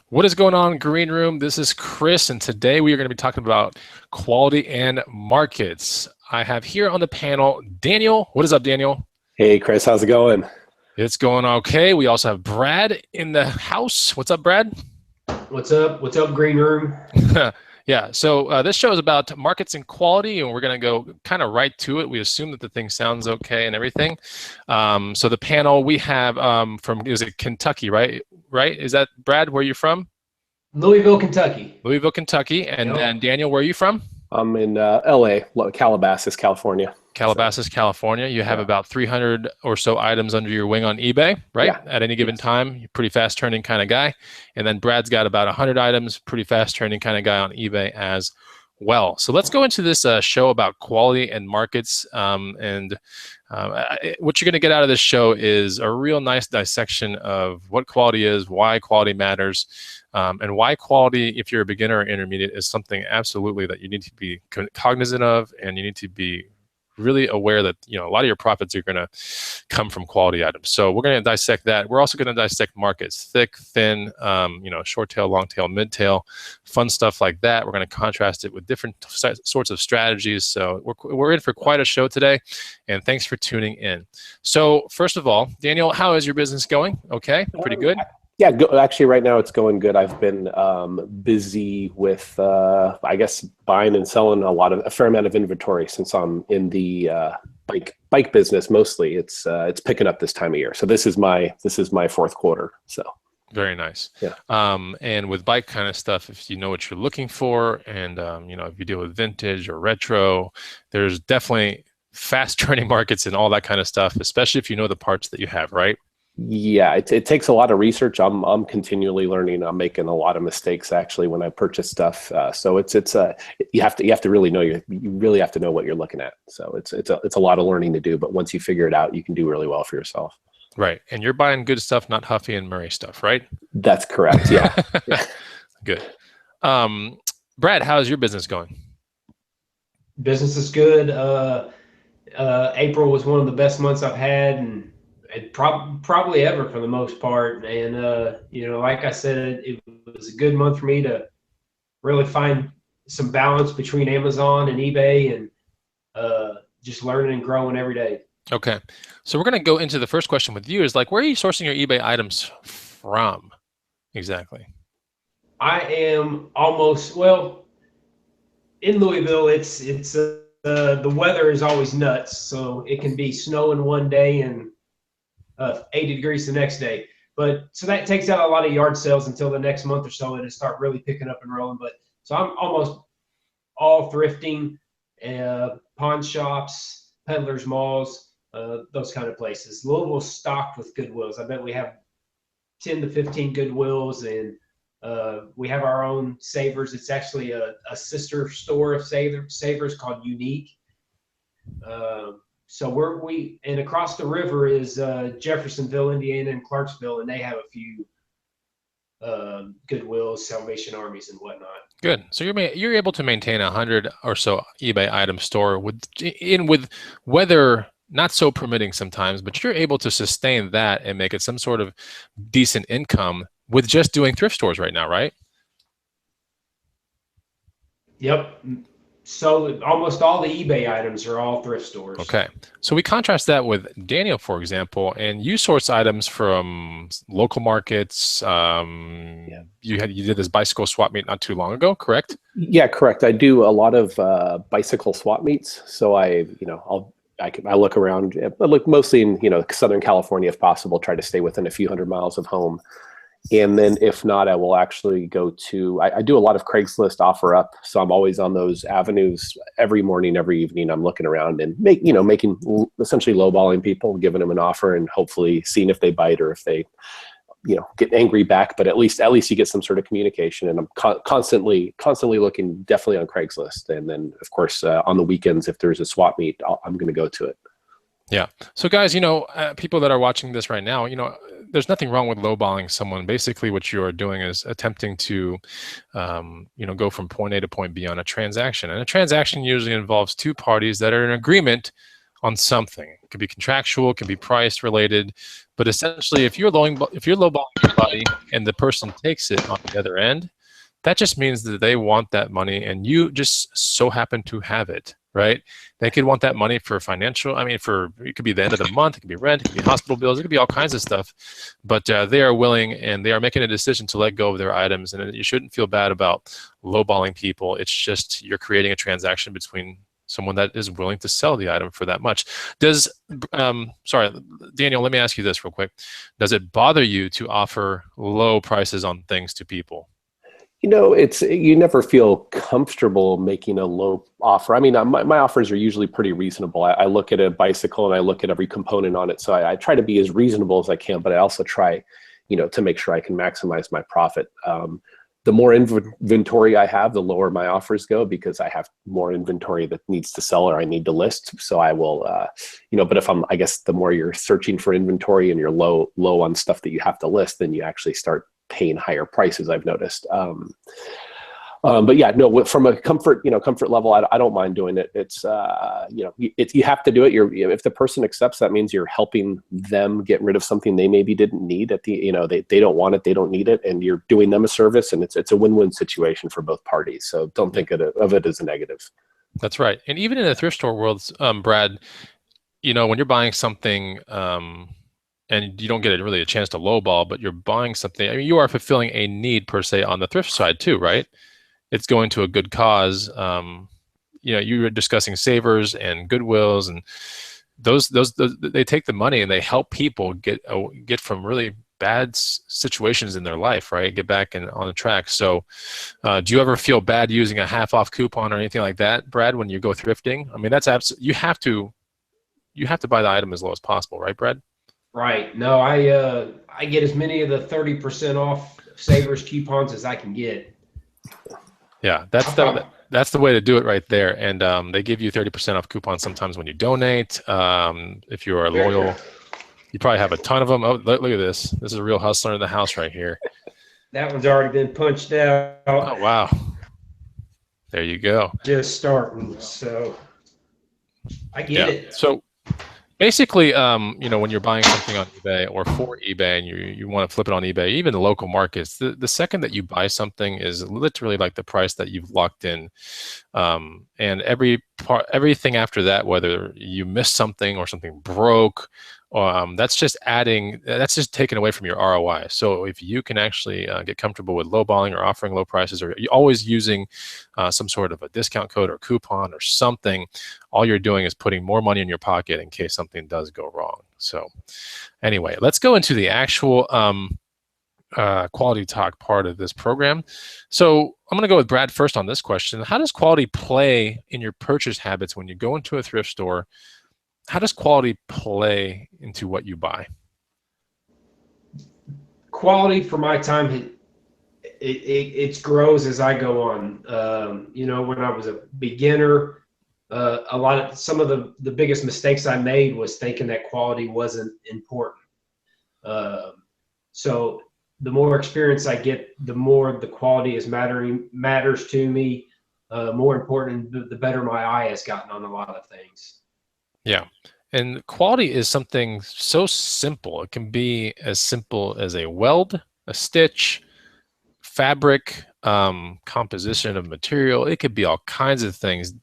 What is going on, Green Room? This is Chris, and today we are going to be talking about quality and markets. I have here on the panel Daniel. What is up, Daniel? Hey, Chris, how's it going? It's going okay. We also have Brad in the house. What's up, Brad? What's up? What's up, Green Room? Yeah, so this show is about markets and quality, and we're going to go kind of right to it. We assume that the thing sounds okay and everything. So the panel we have is it Kentucky, right? Right? Is that Brad, where you're from? Louisville, Kentucky. Louisville, Kentucky. And Yep. then Daniel, where are you from? I'm in LA, Calabasas, California. Calabasas, California. You have about 300 or so items under your wing on eBay, right? Yeah. At any given time, you're pretty fast turning kind of guy. And then Brad's got about 100 items, pretty fast turning kind of guy on eBay as well. So let's go into this show about quality and markets. What you're going to get out of this show is a real nice dissection of what quality is, why quality matters, and why quality, if you're a beginner or intermediate, is something absolutely that you need to be cognizant of, and you need to be really aware that a lot of your profits are going to come from quality items. So we're going to dissect that. We're also going to dissect markets: thick, thin, short tail, long tail, mid tail, fun stuff like that. We're going to contrast it with different sorts of strategies. So we're in for quite a show today, and thanks for tuning in. So first of all, Daniel, how is your business going? Okay, pretty good. Yeah, actually, right now it's going good. I've been busy with, I guess, buying and selling a fair amount of inventory since I'm in the bike business mostly. It's picking up this time of year. So this is my fourth quarter. So very nice. Yeah. And with bike kind of stuff, if you know what you're looking for, and if you deal with vintage or retro, there's definitely fast turning markets and all that kind of stuff, especially if you know the parts that you have, right? Yeah, it takes a lot of research. I'm continually learning. I'm making a lot of mistakes actually when I purchase stuff. So you have to really know you really have to know what you're looking at. So it's a lot of learning to do. But once you figure it out, you can do really well for yourself. Right, and you're buying good stuff, not Huffy and Murray stuff, right? That's correct. Yeah. Good. Brad, how's your business going? Business is good. April was one of the best months I've had, and probably ever for the most part. And like I said, it was a good month for me to really find some balance between Amazon and eBay, and just learning and growing every day. Okay, so we're going to go into the first question with you. Is like, where are you sourcing your eBay items from exactly? I am in Louisville. It's the weather is always nuts, so it can be snowing one day and 80 degrees the next day. But so that takes out a lot of yard sales until the next month or so, and it start really picking up and rolling. But so I'm almost all thrifting, pawn shops, peddlers malls, those kind of places. Louisville's stocked with Goodwills. I bet we have 10 to 15 Goodwills, and we have our own Savers. It's actually a sister store of Savers called Unique. So and across the river is Jeffersonville, Indiana, and Clarksville, and they have a few Goodwills, Salvation Armies, and whatnot. Good. So you're able to maintain 100 or so eBay item store with weather not so permitting sometimes, but you're able to sustain that and make it some sort of decent income with just doing thrift stores right now, right? Yep. So almost all the eBay items are all thrift stores. Okay. So we contrast that with Daniel, for example, and you source items from local markets. You did this bicycle swap meet not too long ago, correct? Yeah, correct. I do a lot of bicycle swap meets. So I look around. I look mostly in Southern California if possible. Try to stay within a few hundred miles of home. And then if not, I will actually go to, I do a lot of Craigslist OfferUp. So I'm always on those avenues every morning, every evening. I'm looking around and making essentially lowballing people, giving them an offer and hopefully seeing if they bite or if they, get angry back. But at least you get some sort of communication. And I'm constantly looking definitely on Craigslist. And then of course, on the weekends, if there's a swap meet, I'm going to go to it. Yeah. So guys, people that are watching this right now, there's nothing wrong with lowballing someone. Basically what you are doing is attempting to, go from point A to point B on a transaction. And a transaction usually involves two parties that are in agreement on something. It could be contractual, it can be price related, but essentially, if you're lowballing somebody and the person takes it on the other end, that just means that they want that money, and you just so happen to have it, right? They could want that money for financial. I mean, it could be the end of the month, it could be rent, it could be hospital bills, it could be all kinds of stuff. But they are willing, and they are making a decision to let go of their items, and you shouldn't feel bad about lowballing people. It's just you're creating a transaction between someone that is willing to sell the item for that much. Sorry, Daniel, let me ask you this real quick. Does it bother you to offer low prices on things to people? You never feel comfortable making a low offer. I mean, my offers are usually pretty reasonable. I look at a bicycle and I look at every component on it. So I try to be as reasonable as I can, but I also try, to make sure I can maximize my profit. The more inventory I have, the lower my offers go, because I have more inventory that needs to sell or I need to list. So I will, but I guess the more you're searching for inventory and you're low on stuff that you have to list, then you actually start paying higher prices, I've noticed. But yeah, no, from a comfort level, I don't mind doing it. It's, you have to do it. If the person accepts, that means you're helping them get rid of something they maybe didn't need they don't want it, they don't need it, and you're doing them a service, and it's a win-win situation for both parties. So don't think of it as a negative. That's right. And even in the thrift store world, Brad, when you're buying something, and you don't get really a chance to lowball, but you're buying something, I mean, you are fulfilling a need per se on the thrift side too, right? It's going to a good cause. You were discussing Savers and Goodwills, and those they take the money and they help people get from really bad situations in their life, right? Get back on the track. So do you ever feel bad using a half-off coupon or anything like that, Brad, when you go thrifting? I mean, that's absolutely, you have to buy the item as low as possible, right, Brad? Right. No, I get as many of the 30% off Savers coupons as I can get. Yeah, that's the way to do it right there. And they give you 30% off coupons sometimes when you donate. If you are loyal, you probably have a ton of them. Oh, look at this. This is a real hustler in the house right here. That one's already been punched out. Oh, wow. There you go. Just starting. So I get it. So basically, when you're buying something on eBay or for eBay and you want to flip it on eBay, even the local markets, the second that you buy something is literally like the price that you've locked in. And everything after that, whether you missed something or something broke, that's just taken away from your ROI. So if you can actually get comfortable with lowballing or offering low prices, or always using some sort of a discount code or coupon or something, all you're doing is putting more money in your pocket in case something does go wrong. So anyway, let's go into the actual quality talk part of this program. So I'm going to go with Brad first on this question. How does quality play in your purchase habits when you go into a thrift store? How does quality play into what you buy? Quality, for my time, it grows as I go on. When I was a beginner, some of the biggest mistakes I made was thinking that quality wasn't important. So the more experience I get, the more the quality matters to me. More important, the better my eye has gotten on a lot of things. Yeah. And quality is something so simple. It can be as simple as a weld, a stitch, fabric, composition of material. It could be all kinds of things.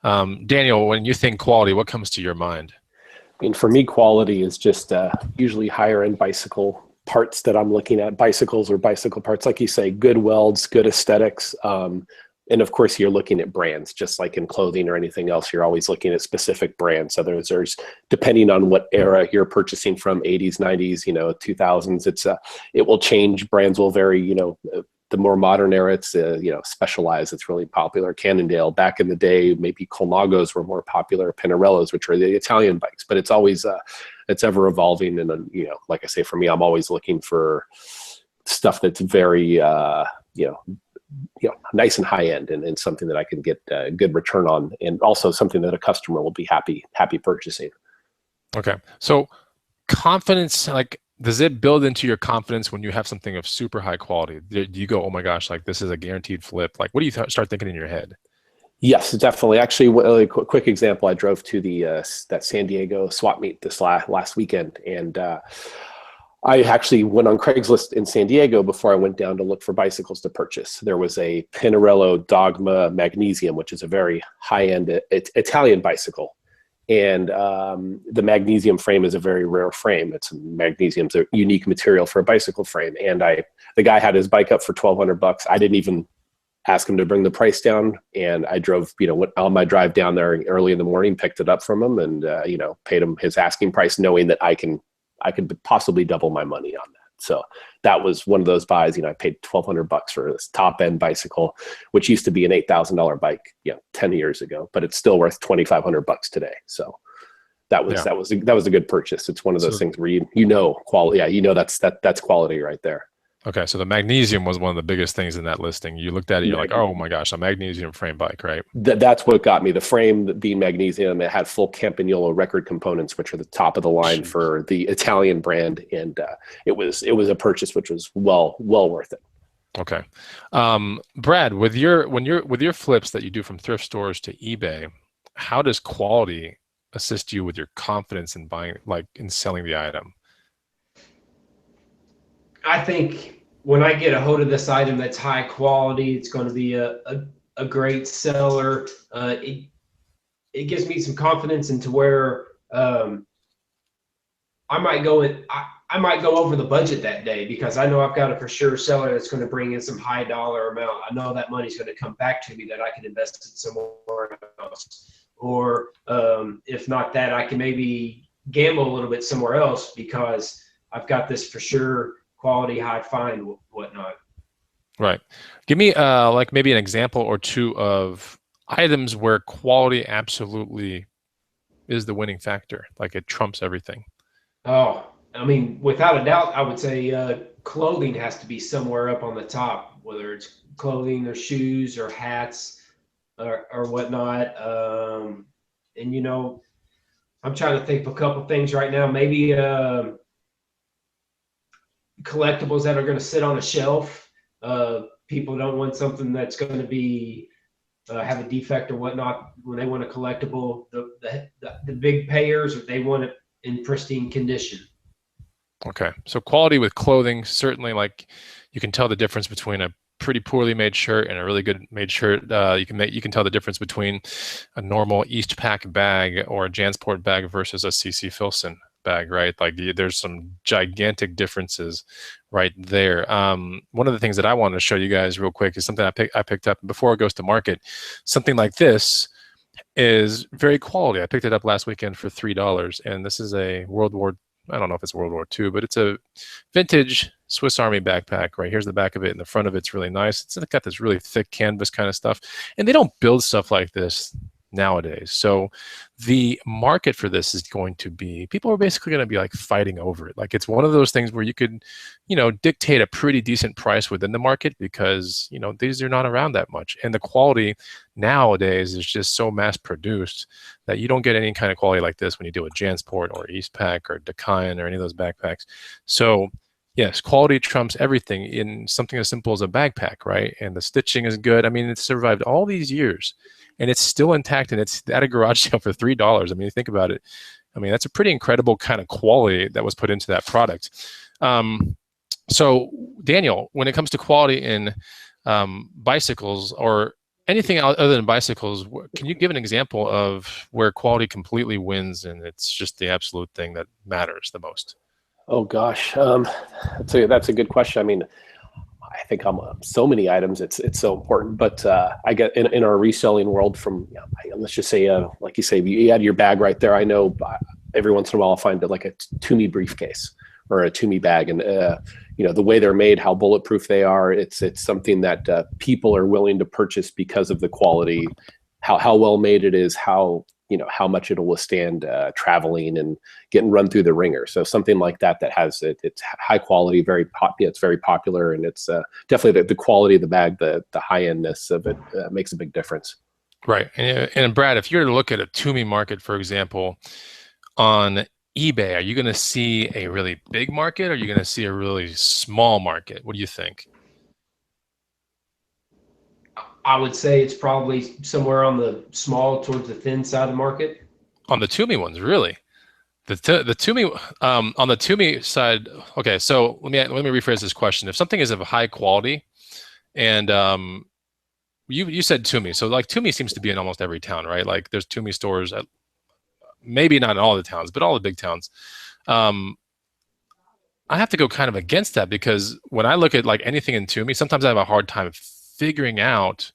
Daniel, when you think quality, what comes to your mind? I mean, for me, quality is just usually higher end bicycle parts that I'm looking at, bicycles or bicycle parts, like you say, good welds, good aesthetics. And of course, you're looking at brands, just like in clothing or anything else. You're always looking at specific brands. So there's depending on what era you're purchasing from, 80s, 90s, 2000s. It will change. Brands will vary. The more modern era, it's Specialized. It's really popular. Cannondale. Back in the day, maybe Colnagos were more popular. Pinarellos, which are the Italian bikes. But it's always it's ever evolving. And then like I say, for me, I'm always looking for stuff that's very nice and high end, and something that I can get a good return on, and also something that a customer will be happy purchasing. Okay. So confidence, does it build into your confidence when you have something of super high quality? Do you go, oh my gosh, this is a guaranteed flip? What do you start thinking in your head? Yes, definitely. Actually, a quick example. I drove to the that San Diego swap meet this last weekend, and I actually went on Craigslist in San Diego before I went down to look for bicycles to purchase. There was a Pinarello Dogma Magnesium, which is a very high-end Italian bicycle. And the magnesium frame is a very rare frame. Magnesium's a unique material for a bicycle frame. And the guy had his bike up for $1,200. I didn't even ask him to bring the price down. And I drove, went on my drive down there early in the morning, picked it up from him, and paid him his asking price, knowing that I could possibly double my money on that. So that was one of those buys. I paid $1,200 for this top end bicycle, which used to be an $8,000 bike, 10 years ago, but it's still worth $2,500 today. So that was a good purchase. It's one of those things where quality. Yeah, that's quality right there. Okay, so the magnesium was one of the biggest things in that listing. You looked at it, you're like, oh my gosh, a magnesium frame bike, right? That's what got me. The frame being magnesium, it had full Campagnolo record components, which are the top of the line for the Italian brand, and it was a purchase which was well worth it. Okay, Brad, with your flips that you do from thrift stores to eBay, how does quality assist you with your confidence in buying, like in selling the item? I think when I get a hold of this item that's high quality, it's going to be a great seller. It gives me some confidence into where I might go over the budget that day, because I know I've got a for sure seller that's going to bring in some high dollar amount. I know that money's going to come back to me that I can invest it somewhere else. Or if not that, I can maybe gamble a little bit somewhere else because I've got this for sure quality, high find, whatnot. Right. Give me like maybe an example or two of items where quality absolutely is the winning factor, like it trumps everything. Oh, I mean, without a doubt, I would say clothing has to be somewhere up on the top, whether it's clothing or shoes or hats or whatnot. And I'm trying to think of a couple things right now. Maybe collectibles that are going to sit on a shelf. People don't want something that's going to be have a defect or whatnot when they want a collectible. The big payers, they want it in pristine condition. Okay, so quality with clothing, certainly, like you can tell the difference between a pretty poorly made shirt and a really good made shirt. You can tell the difference between a normal Eastpak bag or a Jansport bag versus a CC Filson bag, right? Like there's some gigantic differences right there. One of the things that I wanted to show you guys real quick is something I picked up before it goes to market. Something like this is very quality. I picked it up last weekend for $3, and this is a I don't know if it's World War II, but it's a vintage Swiss Army backpack, right? Here's the back of it, and the front of it's really nice. It's got this really thick canvas kind of stuff, and they don't build stuff like this nowadays. So the market for this is going to be, people are basically going to be like fighting over it. Like it's one of those things where you could, dictate a pretty decent price within the market because, these are not around that much. And the quality nowadays is just so mass produced that you don't get any kind of quality like this when you do a Jansport or Eastpak or Dakine or any of those backpacks. So yes, quality trumps everything in something as simple as a backpack, right? And the stitching is good. I mean, it's survived all these years and it's still intact, and it's at a garage sale for $3. I mean, you think about it. I mean, that's a pretty incredible kind of quality that was put into that product. So Daniel, when it comes to quality in bicycles or anything other than bicycles, can you give an example of where quality completely wins and it's just the absolute thing that matters the most? Oh gosh, that's a good question. I mean, I think on so many items it's so important, but I get in our reselling world from let's just say like you say, you had your bag right there. I know every once in a while I'll find like a Tumi briefcase or a Tumi bag, and the way they're made, how bulletproof they are, it's something that people are willing to purchase because of the quality, how well made it is, how much it'll withstand traveling and getting run through the ringer. So something like that has it's high quality, it's very popular, and it's definitely the quality of the bag, the high endness of it makes a big difference. Right, and Brad, if you were to look at a Tumi market, for example, on eBay, are you going to see a really big market or are you going to see a really small market? What do you think? I would say it's probably somewhere on the small towards the thin side of the market. On the Toomey ones, really? The Toomey on the Toomey side. Okay, so let me rephrase this question. If something is of high quality, and you said Toomey, so like Toomey seems to be in almost every town, right? Like there's Toomey stores at maybe not in all the towns, but all the big towns. I have to go kind of against that because when I look at like anything in Toomey, sometimes I have a hard time figuring out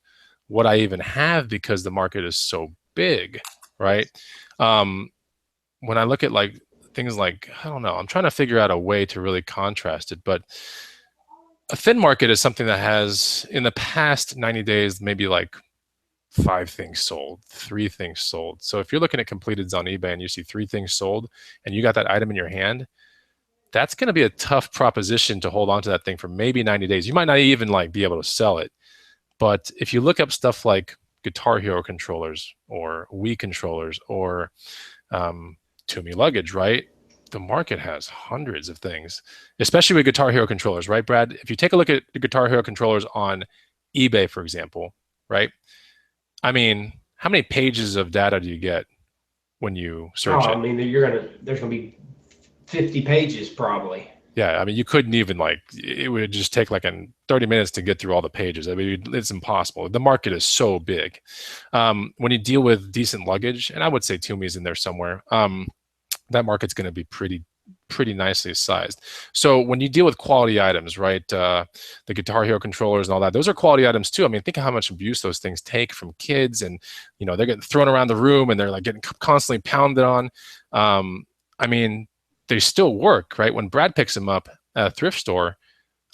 what I even have because the market is so big, right? When I look at like things like, I don't know, I'm trying to figure out a way to really contrast it, but a thin market is something that has in the past 90 days, maybe like 5 things sold, 3 things sold. So if you're looking at completeds on eBay and you see 3 things sold and you got that item in your hand, that's going to be a tough proposition to hold on to that thing for maybe 90 days. You might not even like be able to sell it. But if you look up stuff like Guitar Hero controllers or Wii controllers or Toomey luggage, right? The market has hundreds of things, especially with Guitar Hero controllers, right, Brad? If you take a look at the Guitar Hero controllers on eBay, for example, right? I mean, how many pages of data do you get when you search it? I mean, there's gonna be 50 pages probably. Yeah, I mean, you couldn't even like, it would just take like 30 minutes to get through all the pages. I mean, it's impossible. The market is so big. When you deal with decent luggage, and I would say Toomey's in there somewhere, that market's going to be pretty nicely sized. So when you deal with quality items, right, the Guitar Hero controllers and all that, those are quality items too. I mean, think of how much abuse those things take from kids, and you know they're getting thrown around the room and they're like getting constantly pounded on. I mean, they still work, right? When Brad picks them up at a thrift store,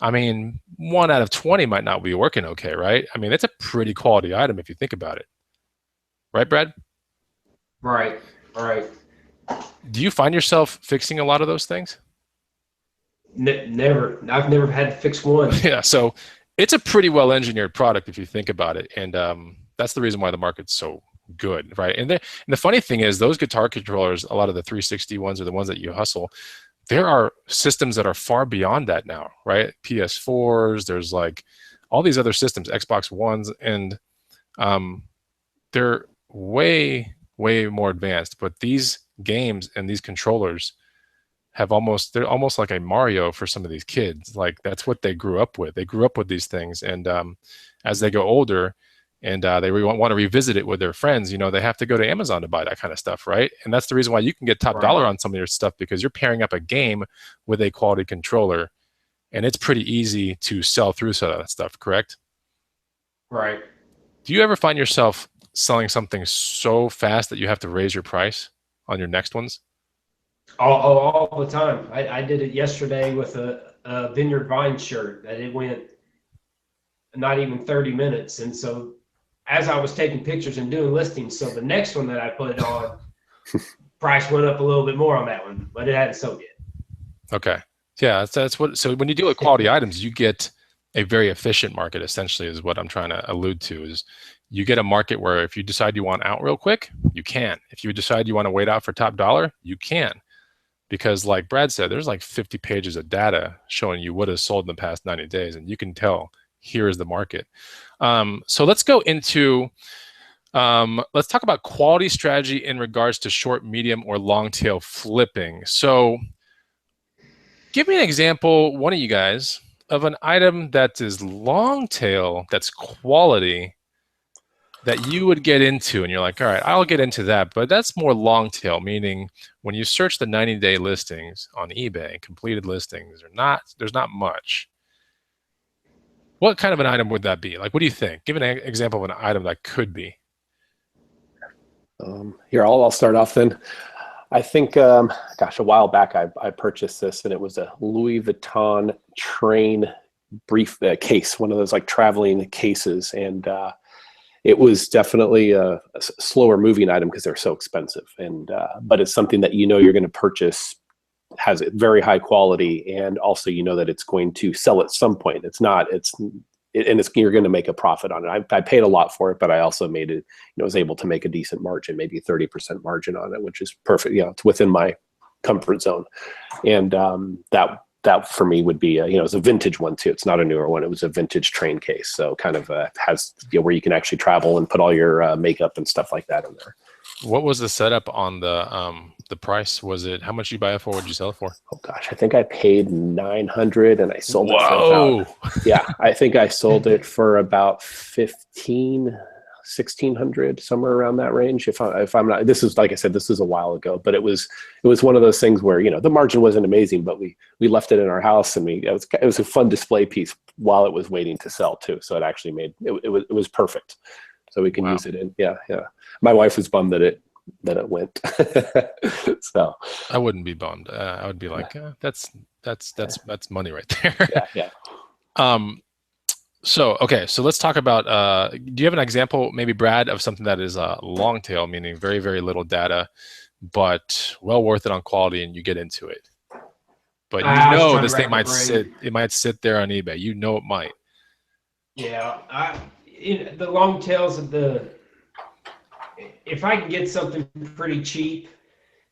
I mean, 1 out of 20 might not be working okay, right? I mean, that's a pretty quality item if you think about it, right, Brad? Right. Do you find yourself fixing a lot of those things? Never. I've never had to fix one. Yeah, so it's a pretty well-engineered product if you think about it, and that's the reason why the market's so good, right? And the funny thing is, those guitar controllers, a lot of the 360 ones are the ones that you hustle. There are systems that are far beyond that now, right? PS4s, there's like all these other systems, Xbox Ones, and they're way more advanced. But these games and these controllers they're almost like a Mario for some of these kids. Like that's what they grew up with. They grew up with these things, and as they go older and they want to revisit it with their friends, you know, they have to go to Amazon to buy that kind of stuff, right? And that's the reason why you can get top dollar on some of your stuff, because you're pairing up a game with a quality controller, and it's pretty easy to sell through some of that stuff, correct? Right. Do you ever find yourself selling something so fast that you have to raise your price on your next ones? All the time. I did it yesterday with a Vineyard Vine shirt that it went not even 30 minutes. And so as I was taking pictures and doing listings, so the next one that I put on, price went up a little bit more on that one, but it hadn't sold yet. Okay. Yeah, that's what. So when you deal with quality items, you get a very efficient market, essentially, is what I'm trying to allude to. Is you get a market where if you decide you want out real quick, you can. If you decide you want to wait out for top dollar, you can. Because like Brad said, there's like 50 pages of data showing you what has sold in the past 90 days, and you can tell here is the market. So let's go into, let's talk about quality strategy in regards to short, medium, or long tail flipping. So give me an example, one of you guys, of an item that is long tail, that's quality, that you would get into, and you're like, all right, I'll get into that, but that's more long tail, meaning when you search the 90-day listings on eBay, completed listings, there's not much. What kind of an item would that be? Like, what do you think? Give an example of an item that could be. Here, I'll start off then. I think, gosh, a while back I purchased this, and it was a Louis Vuitton train brief case, one of those like traveling cases, and it was definitely a slower moving item because they're so expensive. And but it's something that you know you're going to purchase, has very high quality, and also you know that it's going to sell at some point. You're going to make a profit on it. I paid a lot for it, but I also made it, was able to make a decent margin, maybe 30% margin on it, which is perfect. It's within my comfort zone. And that that for me would be, it's a vintage one too. It's not a newer one. It was a vintage train case. So kind of has, where you can actually travel and put all your makeup and stuff like that in there. What was the setup on the price? Was it, how much did you buy it for? What did you sell it for? Oh gosh, I think I paid $900 and I sold it for about, I think I sold it for about $1,600, somewhere around that range. If I'm not, this is, like I said, this is a while ago, but it was one of those things where, the margin wasn't amazing, but we left it in our house, and it was a fun display piece while it was waiting to sell too. So it actually made, it was perfect. So we can use it in, My wife was bummed that it went. So I wouldn't be bummed. I would be like, that's money right there. So, okay, so let's talk about, do you have an example, maybe Brad, of something that is long tail, meaning very, very little data, but well worth it on quality, and you get into it? But this thing might sit there on eBay. It might. Yeah, the long tails of if I can get something pretty cheap,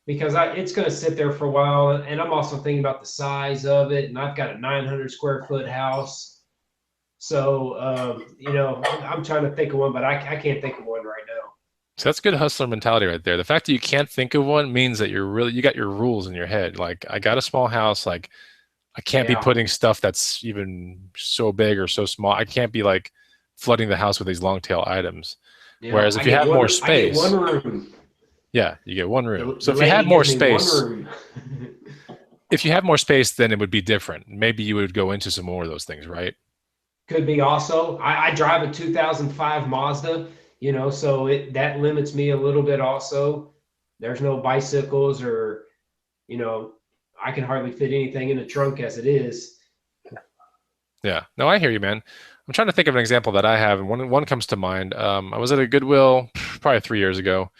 because it's going to sit there for a while, and I'm also thinking about the size of it, and I've got a 900 square foot house. So, I'm trying to think of one, but I can't think of one right now. So that's good hustler mentality right there. The fact that you can't think of one means that you got your rules in your head. Like, I got a small house, like I can't be putting stuff that's even so big or so small. I can't be like flooding the house with these long tail items. Yeah, whereas if you have more space, I get one room. Yeah, you get one room. So if you have more space, if you have more space, then it would be different. Maybe you would go into some more of those things, right? Could be also. I drive a 2005 Mazda, so that limits me a little bit also. There's no bicycles or, I can hardly fit anything in the trunk as it is. Yeah, no, I hear you, man. I'm trying to think of an example that I have, and one comes to mind. I was at a Goodwill probably 3 years ago,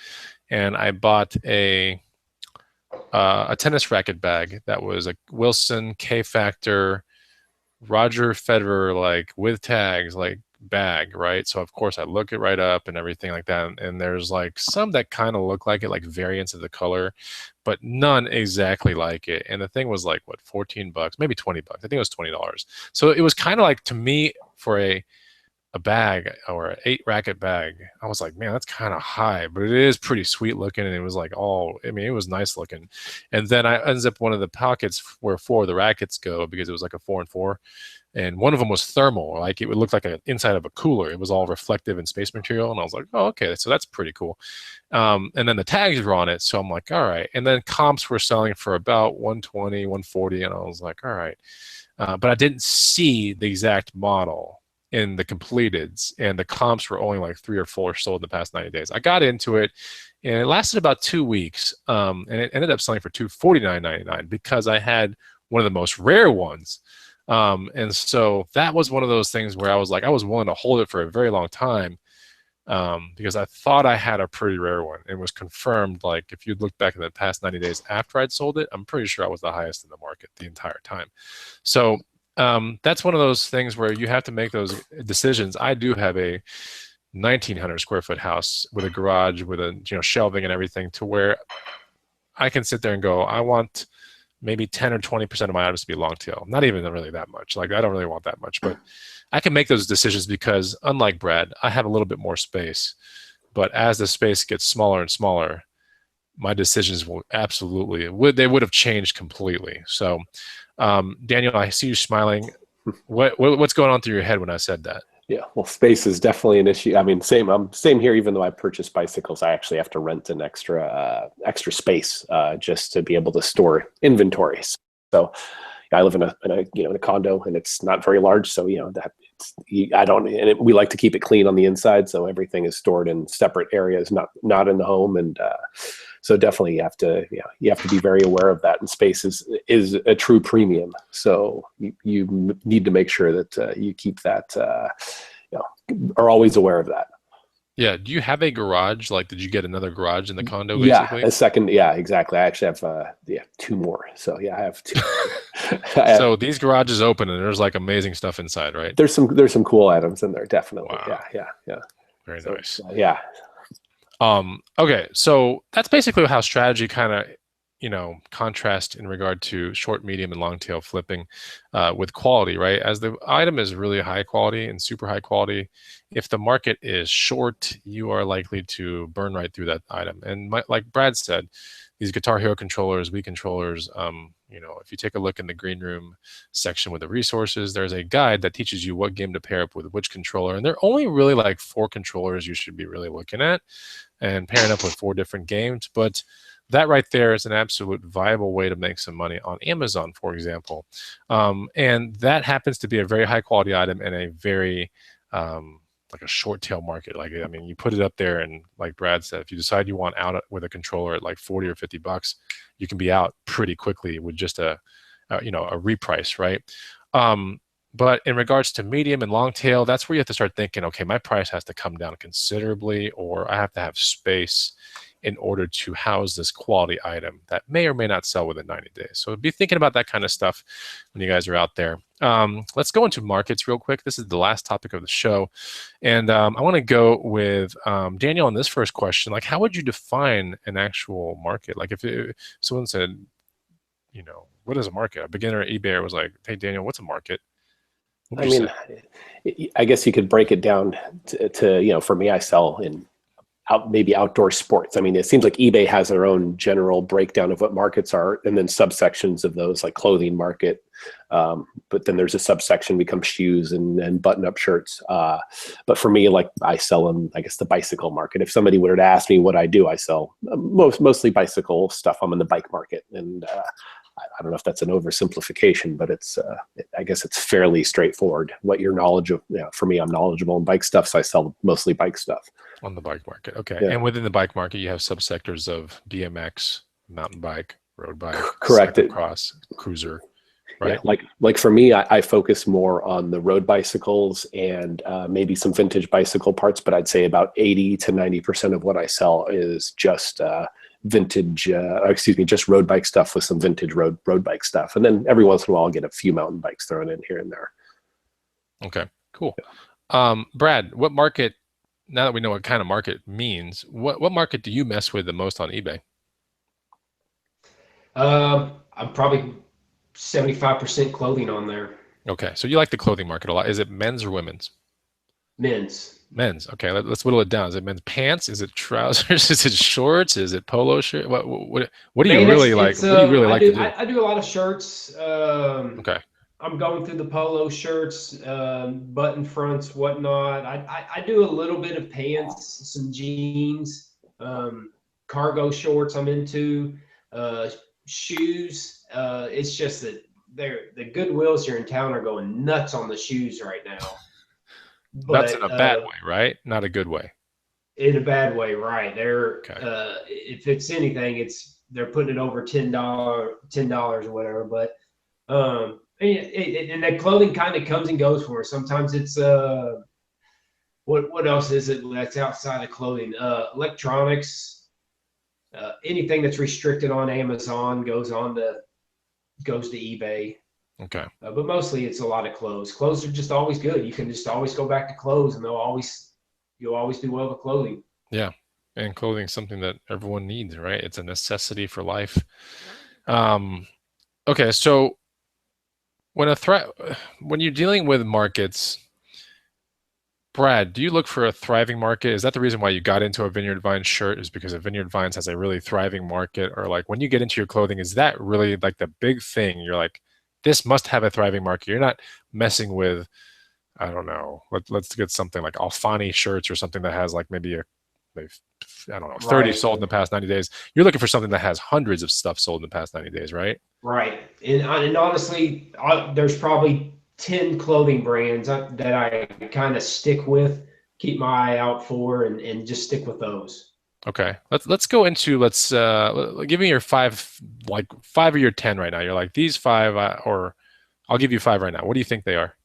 and I bought a tennis racket bag that was a Wilson K-Factor Roger Federer, like with tags, like bag, right? So of course I look it right up and everything like that, and there's like some that kind of look like it, like variants of the color, but none exactly like it. And the thing was like, what, $14, maybe $20. I think it was $20. So it was kind of like, to me, for a bag or an 8 racket bag, I was like, man, that's kind of high, but it is pretty sweet looking. And it was like, it was nice looking. And then I unzipped one of the pockets where 4 of the rackets go, because it was like a 4-and-4. And one of them was thermal, like it would look like an inside of a cooler. It was all reflective and space material. And I was like, oh, okay, so that's pretty cool. And then the tags were on it. So I'm like, all right. And then comps were selling for about $120, $140. And I was like, all right. But I didn't see the exact model in the completeds, and the comps were only like 3 or 4 sold in the past 90 days. I got into it, and it lasted about 2 weeks, and it ended up selling for $249.99 because I had one of the most rare ones. And so that was one of those things where I was willing to hold it for a very long time, because I thought I had a pretty rare one. It was confirmed, like if you'd look back in the past 90 days after I'd sold it, I'm pretty sure I was the highest in the market the entire time. So that's one of those things where you have to make those decisions. I do have a 1,900 square foot house with a garage with a shelving and everything, to where I can sit there and go, I want maybe 10 or 20% of my items to be long tail. Not even really that much. Like, I don't really want that much, but I can make those decisions because, unlike Brad, I have a little bit more space. But as the space gets smaller and smaller, my decisions will absolutely would have changed completely. So, Daniel, I see you smiling. What's going on through your head when I said that? Yeah, well, space is definitely an issue. I mean, same here. Even though I purchased bicycles, I actually have to rent an extra space just to be able to store inventory. So I live in a condo, and it's not very large. So we like to keep it clean on the inside, so everything is stored in separate areas, not in the home. And so definitely you have to be very aware of that. And space is a true premium. So you need to make sure that you keep that, are always aware of that. Yeah. Do you have a garage? Like, did you get another garage in the condo, basically? Yeah, a second. Yeah, exactly. I actually have 2 more. So yeah, I have 2. So these garages open, and there's like amazing stuff inside, right? There's some cool items in there, definitely. Wow. Yeah. Very nice. Yeah. Okay, so that's basically how strategy kind of contrast in regard to short, medium, and long tail flipping with quality, right? As the item is really high quality and super high quality, if the market is short, you are likely to burn right through that item. And like Brad said, these Guitar Hero controllers, Wii controllers, if you take a look in the green room section with the resources, there's a guide that teaches you what game to pair up with which controller. And there are only really like 4 controllers you should be really looking at and pairing up with 4 different games. But that right there is an absolute viable way to make some money on Amazon, for example. And that happens to be a very high quality item in a very like a short tail market. Like, I mean, you put it up there and like Brad said, if you decide you want out with a controller at like 40 or 50 bucks, you can be out pretty quickly with just a reprice, right? But in regards to medium and long tail, that's where you have to start thinking, okay, my price has to come down considerably, or I have to have space in order to house this quality item that may or may not sell within 90 days. So be thinking about that kind of stuff when you guys are out there. Let's go into markets real quick. This is the last topic of the show. And I want to go with Daniel on this first question. Like, how would you define an actual market? Like if someone said, what is a market? A beginner eBayer was like, hey, Daniel, what's a market? I mean, I guess you could break it down to for me, I sell in maybe outdoor sports. I mean, it seems like eBay has their own general breakdown of what markets are, and then subsections of those, like clothing market. But then there's a subsection becomes shoes and button-up shirts. But for me, like I sell in, I guess, the bicycle market. If somebody were to ask me what I do, I sell mostly bicycle stuff. I'm in the bike market, and I don't know if that's an oversimplification, but I guess it's fairly straightforward. What your knowledge of, for me, I'm knowledgeable in bike stuff, so I sell mostly bike stuff. On the bike market, okay. Yeah. And within the bike market, you have subsectors of BMX, mountain bike, road bike, correct, cyclocross, cruiser, right? Yeah, like for me, I focus more on the road bicycles and maybe some vintage bicycle parts, but I'd say about 80 to 90% of what I sell is just just road bike stuff with some vintage road bike stuff. And then every once in a while I'll get a few mountain bikes thrown in here and there. Okay, cool. Brad, what market, now that we know what kind of market means, what market do you mess with the most on eBay? I'm probably 75% clothing on there. Okay, so you like the clothing market a lot. Is it men's or women's? Men's. Men's. Okay, let's whittle it down. Is it men's pants? Is it trousers? Is it shorts? Is it polo shirt? What do you really like? What do you really like to do? I do a lot of shirts. Okay. I'm going through the polo shirts, button fronts, whatnot. I do a little bit of pants, some jeans, cargo shorts I'm into, shoes. It's just that the Goodwills here in town are going nuts on the shoes right now. But, that's in a bad way, right? Not a good way. In a bad way, right? They're okay. If it's anything, they're putting it over $10 or whatever. But and that clothing kind of comes and goes for us. Sometimes it's what else is it that's outside of clothing? Electronics, anything that's restricted on Amazon goes to eBay. Okay. But mostly it's a lot of clothes. Clothes are just always good. You can just always go back to clothes, and you'll always do well with clothing. Yeah, and clothing is something that everyone needs, right? It's a necessity for life. Okay, so when you're dealing with markets, Brad, do you look for a thriving market? Is that the reason why you got into a Vineyard Vines shirt, is because a Vineyard Vines has a really thriving market? Or like when you get into your clothing, is that really like the big thing? You're like, this must have a thriving market. You're not messing with, I don't know, let's get something like Alfani shirts or something that has like maybe 30 sold in the past 90 days. You're looking for something that has hundreds of stuff sold in the past 90 days, right? Right. And honestly, there's probably 10 clothing brands that I kind of stick with, keep my eye out for, and just stick with those. Okay, let's go into give me your five of your 10 right now. You're like, these 5, or I'll give you 5 right now. What do you think they are?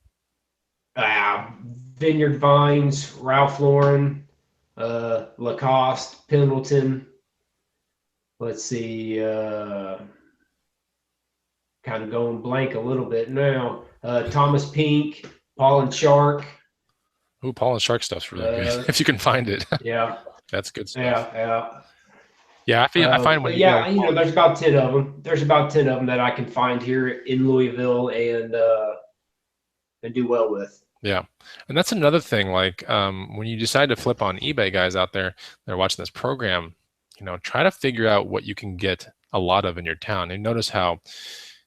Vineyard Vines, Ralph Lauren, Lacoste, Pendleton. Let's see, kind of going blank a little bit now. Thomas Pink, Paul and Shark. Ooh, Paul and Shark stuff's really good if you can find it. Yeah. That's good stuff. Yeah. Yeah, I find when But you go, yeah, there's about 10 of them. There's about 10 of them that I can find here in Louisville and do well with. yeah, and that's another thing. Like when you decide to flip on eBay, guys out there that are watching this program, try to figure out what you can get a lot of in your town. And notice how,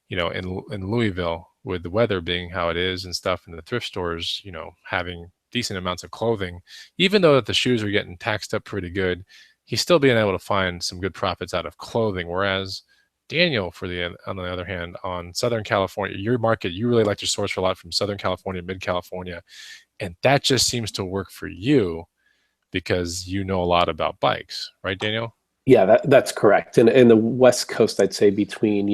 in Louisville, with the weather being how it is and stuff, and the thrift stores, having decent amounts of clothing, even though that the shoes are getting taxed up pretty good, he's still being able to find some good profits out of clothing. Whereas Daniel, on the other hand, on Southern California, your market, you really like to source a lot from Southern California, Mid California, and that just seems to work for you because you know a lot about bikes, right, Daniel? Yeah, that's correct. And the West Coast, I'd say between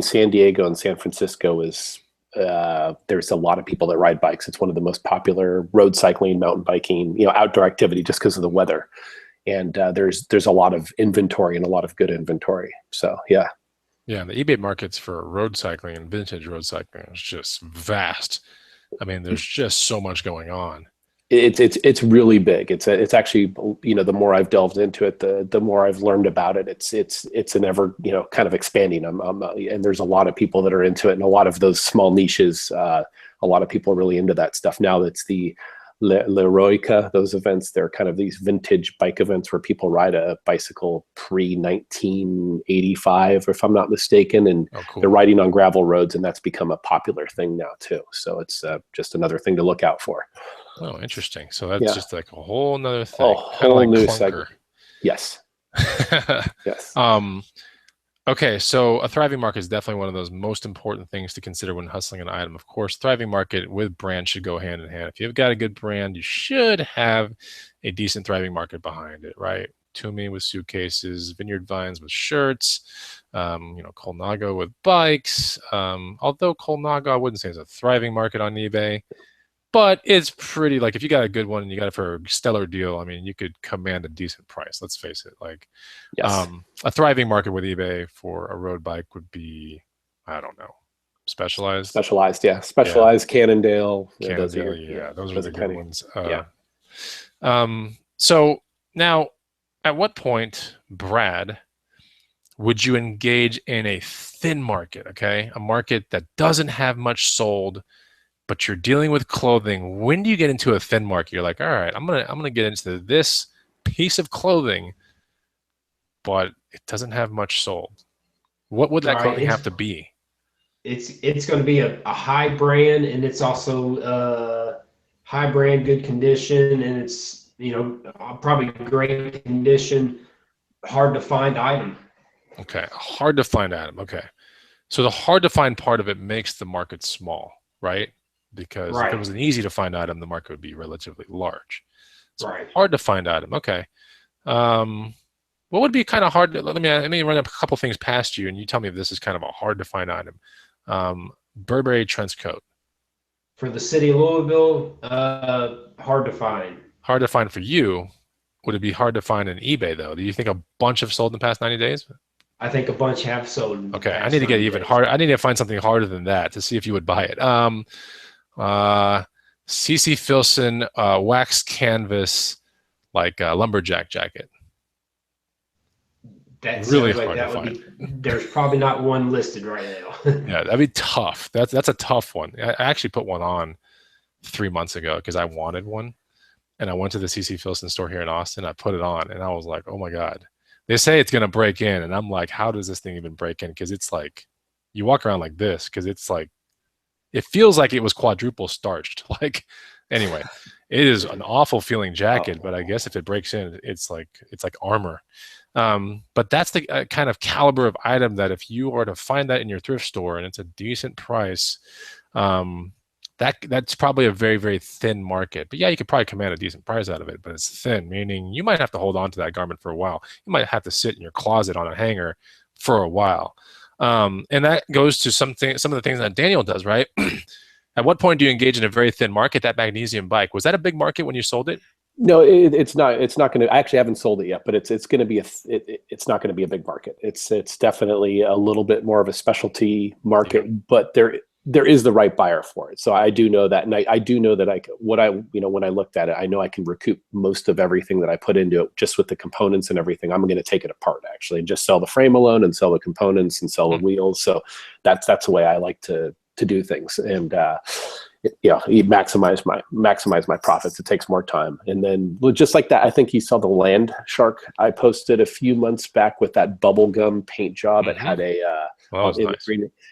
San Diego and San Francisco is there's a lot of people that ride bikes. It's one of the most popular road cycling, mountain biking, outdoor activity just because of the weather. And there's a lot of inventory and a lot of good inventory. So yeah. Yeah, the eBay markets for road cycling and vintage road cycling is just vast. I mean, there's just so much going on. It's really big. It's actually, the more I've delved into it, the more I've learned about it. It's an ever kind of expanding. And there's a lot of people that are into it, and a lot of those small niches. A lot of people are really into that stuff now. That's the Leroica, those events. They're kind of these vintage bike events where people ride a bicycle pre-1985, if I'm not mistaken, and cool. They're riding on gravel roads, and that's become a popular thing now too. So it's just another thing to look out for. Oh, interesting. So that's just like a whole nother thing. A whole like new clunker. segment. Yes. Yes. Okay, so a thriving market is definitely one of those most important things to consider when hustling an item. Of course, thriving market with brand should go hand in hand. If you've got a good brand, you should have a decent thriving market behind it, right? Toomey with suitcases, Vineyard Vines with shirts, Colnago with bikes. Although Colnago, I wouldn't say is a thriving market on eBay. But it's pretty, like, if you got a good one and you got it for a stellar deal, I mean, you could command a decent price. Let's face it. Like, yes. A thriving market with eBay for a road bike would be, I don't know, Specialized. Yeah. Specialized, yeah. Cannondale. Those are the good ones. So now, at what point, Brad, would you engage in a thin market? Okay, a market that doesn't have much sold, but you're dealing with clothing. When do you get into a thin market? You're like, all right, I'm gonna get into this piece of clothing, but it doesn't have much sold. What would that clothing have to be? It's going to be a high brand, and it's also high brand, good condition, and it's probably great condition, hard to find item. Okay, hard to find item. Okay, so the hard to find part of it makes the market small, right? Because if it was an easy to find item, the market would be relatively large. So hard to find item. Okay. What would be kind of hard? Let me run up a couple things past you, and you tell me if this is kind of a hard to find item. Burberry trench coat. For the city of Louisville, hard to find. Hard to find for you. Would it be hard to find on eBay though? Do you think a bunch have sold in the past 90 days? I think a bunch have sold. Okay, I need to get even harder. I need to find something harder than that to see if you would buy it. CC Filson wax canvas, like a lumberjack jacket. That's really hard to find. There's probably not one listed right now. Yeah, that'd be tough. That's a tough one. I actually put one on 3 months ago because I wanted one, and I went to the CC Filson store here in Austin. I put it on, and I was like, oh my god. They say it's gonna break in, and I'm like, how does this thing even break in? Because it's like, you walk around like this, because it's like, it feels like it was quadruple starched. Like, anyway, it is an awful feeling jacket, but I guess if it breaks in, it's like armor. But that's the kind of caliber of item that if you are to find that in your thrift store and it's a decent price, that's probably a very, very thin market. But yeah, you could probably command a decent price out of it, but it's thin, meaning you might have to hold on to that garment for a while. You might have to sit in your closet on a hanger for a while. And that goes to some of the things that Daniel does, right? At what point do you engage in a very thin market? That magnesium bike, was that a big market when you sold it? No, it's not. It's not going to. I actually haven't sold it yet, but it's going to be it's not going to be a big market. It's definitely a little bit more of a specialty market, but there is the right buyer for it. So I do know that, and I do know that when I looked at it, I know I can recoup most of everything that I put into it just with the components and everything. I'm going to take it apart actually and just sell the frame alone and sell the components and sell the wheels. So that's the way I like to do things. And you maximize my profits. It takes more time. And then just like that, I think you saw the Land Shark I posted a few months back with that bubblegum paint job. It had a nice.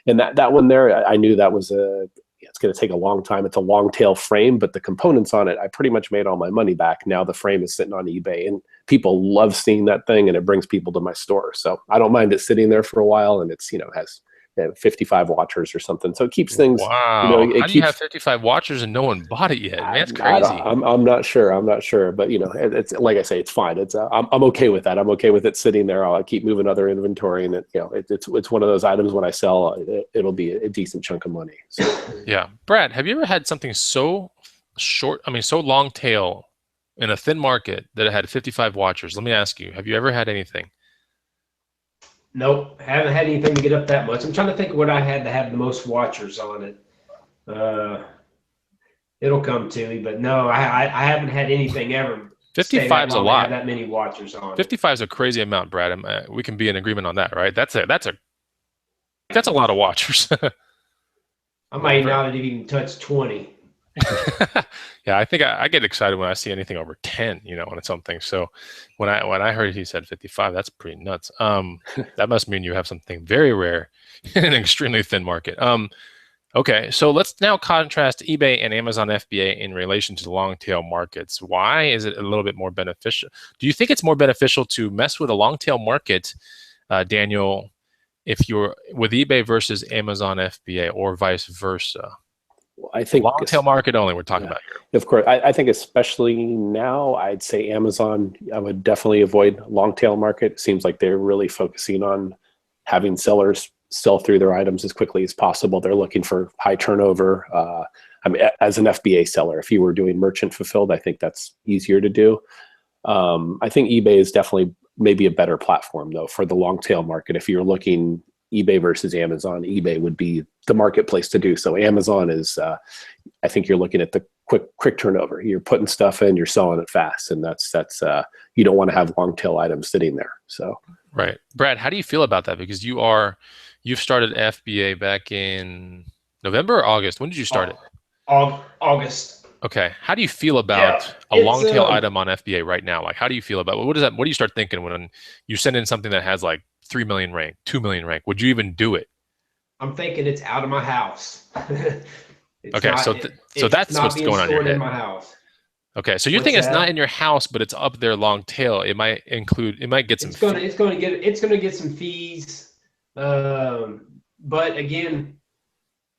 And that one there, I knew that was it's going to take a long time. It's a long tail frame, but the components on it, I pretty much made all my money back. Now the frame is sitting on eBay, and people love seeing that thing, and it brings people to my store. So I don't mind it sitting there for a while, and it's has 55 watchers or something. So it keeps things. Wow. How do you have 55 watchers and no one bought it yet? Man, that's crazy. I'm not sure, but it's like I say, it's fine. It's I'm okay with that. I'm okay with it sitting there. I'll keep moving other inventory, and it's one of those items when I sell, it'll be a decent chunk of money. So. Yeah, Brad, have you ever had something so short? I mean, so long tail in a thin market that it had 55 watchers? Let me ask you, have you ever had anything? Nope, haven't had anything to get up that much. I'm trying to think of what I had to have the most watchers on it. It'll come to me, but no, I haven't had anything ever. 55 is a lot. Have that many watchers on 55 is a crazy amount, Brad. We can be in agreement on that, right? That's a lot of watchers. I might not have even touched 20. Yeah, I think I get excited when I see anything over 10, when it's something. So when I heard he said 55, that's pretty nuts. That must mean you have something very rare in an extremely thin market. Okay, so let's now contrast eBay and Amazon FBA in relation to the long tail markets. Why is it a little bit more beneficial? Do you think it's more beneficial to mess with a long tail market, Daniel, if you're with eBay versus Amazon FBA, or vice versa? I think long tail market only we're talking about here. Of course, I think especially now, I'd say Amazon, I would definitely avoid long tail market. It seems like they're really focusing on having sellers sell through their items as quickly as possible. They're looking for high turnover. I mean, as an FBA seller, if you were doing merchant fulfilled, I think that's easier to do. I think eBay is definitely maybe a better platform though for the long tail market. If you're looking eBay versus Amazon, eBay would be the marketplace to do. So Amazon is, I think you're looking at the quick turnover. You're putting stuff in, you're selling it fast, and that's you don't want to have long tail items sitting there. So right, Brad, how do you feel about that? Because you've started FBA back in November or August. When did you start it? August. Okay, how do you feel about a long tail item on FBA right now? Like, how do you feel about what do you start thinking when you send in something that has like 3 million rank, 2 million rank? Would you even do it? I'm thinking it's out of my house. Okay, so that's what's going on in your head. In my house. Okay, so you're thinking it's not in your house, but it's up there long tail. It might get some. It's going to get some fees. But again,